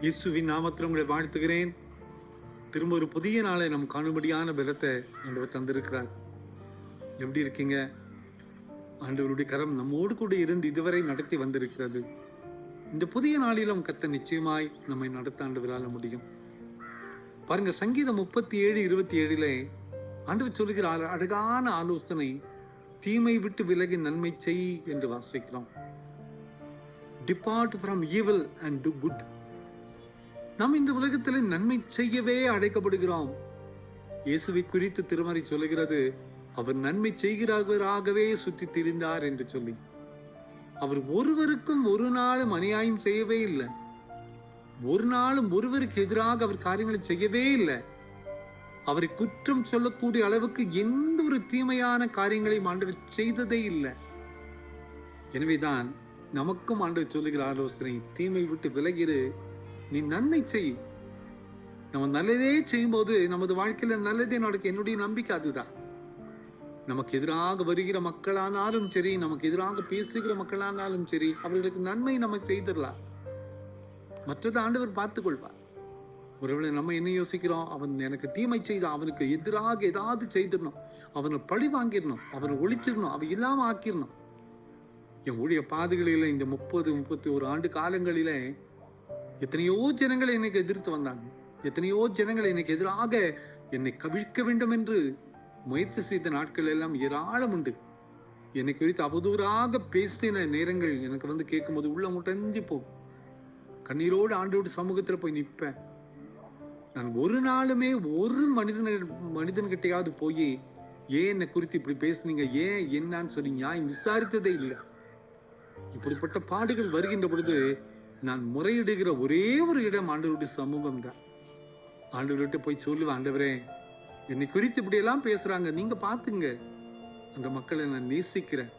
இயேசுவின் நாமத்தில் உங்களை வாழ்த்துகிறேன். திரும்ப ஒரு புதிய நாளை நம் காணும்படியான பலத்தை ஆண்டவர் தந்திருக்கிறார். எப்படி இருக்கீங்க? ஆண்டவருடைய கரம் நம்மோடு கூட இருந்து இதுவரை நடத்தி வந்திருக்கிறது. இந்த புதிய நாளிலும் கர்த்தர் நிச்சயமாய் நம்மை நடத்த ஆண்டவரால் முடியும். பாருங்க, சங்கீதம் 37:27 ஆண்டவர் சொல்லுகிறார் அழகான ஆலோசனை, தீமை விட்டு விலகி நன்மை செய் என்று வாசிக்கிறோம். Depart from evil and do good. நாம் இந்த உலகத்தில் நன்மை செய்யவே அழைக்கப்படுகிறோம். இயேசுவை குறித்து திருமறை சொல்லுகிறது, அவர் நன்மை செய்கிறவராகவே சுற்றி திரிந்தார் என்று சொல்லி. அவர் ஒருவருக்கும் ஒரு நாளும் அநியாயம் செய்யவே இல்லை. ஒரு நாளும் ஒருவருக்கு எதிராக அவர் காரியங்களை செய்யவே இல்லை. அவரை குற்றம் சொல்லக்கூடிய அளவுக்கு எந்த ஒரு தீமையான காரியங்களையும் ஆண்டவர் செய்ததே இல்லை. எனவேதான் நமக்கும் ஆண்டவர் சொல்லுகிற ஆலோசனை, தீமை விட்டு விலகிரு, நீ நன்மை செய். நம்ம நல்லதே செய்யும் போது நமது வாழ்க்கையில நல்லதே நடக்கும். என்னுடைய நம்பிக்கை அதுதான். நமக்கு எதிராக வருகிற மக்களானாலும் சரி, நமக்கு எதிராக பேசுகிற மக்களானாலும் சரி, அவர்களுக்கு நன்மை நம்ம செய்திடலாம். மற்றது ஆண்டவர் பார்த்துக் கொள்வார். ஒருவேளை நம்ம என்ன யோசிக்கிறோம், அவன் எனக்கு தீமை செய்தான், அவனுக்கு எதிராக ஏதாவது செய்திடணும், அவனை பழி வாங்கிடணும், அவனை ஒழிச்சிடணும், அவன் இல்லாம ஆக்கிடணும். என் ஊழிய பாதைகளில இந்த 30-31 ஆண்டு காலங்களில எத்தனையோ ஜனங்கள் எனக்கு எதிர்த்து வந்தாங்க. எத்தனையோ ஜனங்கள் எனக்கு எதிராக என்னை கவிழ்க்க வேண்டும் என்று முயற்சி செய்த நாட்கள் எல்லாம் ஏராளம் உண்டு. என்னை குறித்து அவதூறாக பேசின நேரங்கள் எனக்கு கேட்கும்போது உள்ள முட்டஞ்சு போகும். கண்ணீரோடு ஆண்டோடு சமூகத்தில் போய் நிற்பேன். நான் ஒரு நாளுமே ஒரு மனிதன்கிட்டையாவது போய் ஏன் என்னை குறித்து இப்படி பேசுனீங்க, ஏன் என்னன்னு சொல்லி நியாயம் விசாரித்ததே இல்லை. இப்படிப்பட்ட பாடுகள் வருகின்ற பொழுது நான் முறையிடுகிற ஒரே ஒரு இடம் ஆண்டவருடைய சமூகம் தான். ஆண்டவர்கிட்ட போய் சொல்லுவேன், ஆண்டவரே என்னை குறித்து இப்படி எல்லாம் பேசுறாங்க, நீங்க பாத்துங்க, அந்த மக்களை நான் நேசிக்கிறேன்.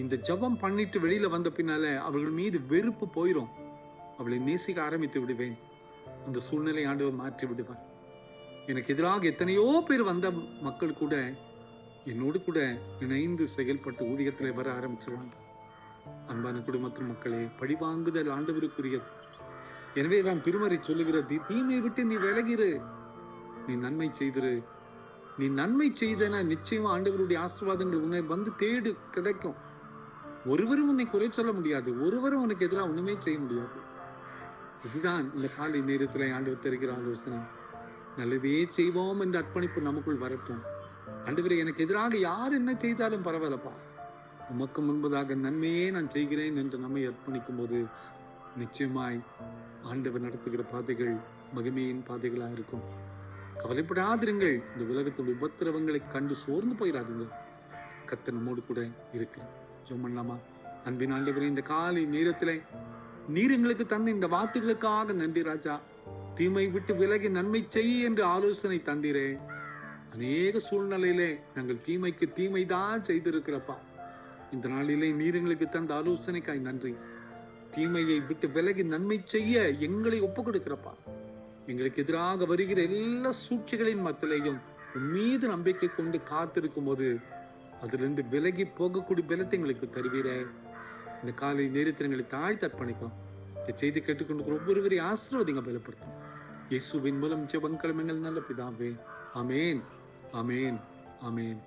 இந்த ஜபம் பண்ணிட்டு வெளியில வந்த பின்னால அவர்கள் மீது வெறுப்பு போயிடும். அவளை நேசிக்க ஆரம்பித்து விடுவேன். அந்த சூழ்நிலை ஆண்டவர் மாற்றி விடுவார். எனக்கு எதிராக எத்தனையோ பேர் வந்த மக்கள் கூட என்னோடு கூட இணைந்து செயல்பட்டு ஊழியத்தில் வர ஆரம்பிச்சிருவாங்க. அன்பான குடும்பத்தின் மக்களே, பழிவாங்குதல் ஆண்டவருக்குரியது. எனவே தான் திருமறை சொல்லுகிறது, தீமை விட்டு நீ விலகிரு, நீ நன்மை செய்திரு. நீ நன்மை செய்தன நிச்சயமா ஆண்டவருடைய ஆசீர்வாதங்கள் உன்னை தேடு கிடைக்கும். ஒருவரும் உன்னை குறை சொல்ல முடியாது. ஒருவரும் உனக்கு எதிராக ஒண்ணுமே செய்ய முடியாது. இதுதான் இந்த காலை நேரத்தில் ஆண்டவர் தருகிற ஆலோசனை. நல்லதே செய்வோம் என்ற அர்ப்பணிப்பு நமக்குள் வரட்டும். ஆண்டவரே, எனக்கு எதிராக யார் என்ன செய்தாலும் பரவாயில்லப்பா, உமக்கு முன்பதாக நன்மையே நான் செய்கிறேன் என்று நம்மை அர்ப்பணிக்கும் போது நிச்சயமாய் ஆண்டவர் நடத்துகிற பாதைகள் மகிமையின் பாதைகளாக இருக்கும். கவலைப்படாதிருங்கள். இந்த உலகத்தில் உபத்திரவங்களை கண்டு சோர்ந்து போயிடாதுங்க. கர்த்தர் நம்மோடு கூட இருக்கிறார். ஜெபம் பண்ணலாமா? அன்பின் ஆண்டவரே, இந்த காலை நேரத்திலே நீர் எங்களுக்கு தந்த இந்த வார்த்தைகளுக்காக நன்றி ராஜா. தீமை விட்டு விலகி நன்மை செய்ய என்று ஆலோசனை தந்தீரே. அநேக சூழ்நிலையிலே நாங்கள் தீமைக்கு தீமைதான் செய்திருக்கிறப்பா. இந்த நாளிலே நீர் எங்களுக்கு தந்த ஆலோசனைக்காய் நன்றி. தீமையை விட்டு விலகி நன்மை செய்ய எங்களை ஒப்பு கொடுக்கிறப்பா. எங்களுக்கு எதிராக வருகிற எல்லா சூழ்ச்சிகளின் மத்தியிலையும் உன் மீது நம்பிக்கை கொண்டு காத்திருக்கும் போது அதிலிருந்து விலகி போகக்கூடிய பலத்தை எங்களுக்கு தருவீரே. இந்த காலை நேரத்தில் எங்களை தாழ்த்தி அர்ப்பணிக்கும். இந்த செய்தி கேட்டுக்கொண்டு ஒவ்வொருவரையும் ஆசீர்வதிங்க, பலப்படுத்தும். இயேசுவின் மூலம் ஜெபங்களும் எங்கள் நல்ல பிதாவே. ஆமேன், ஆமேன், ஆமேன்.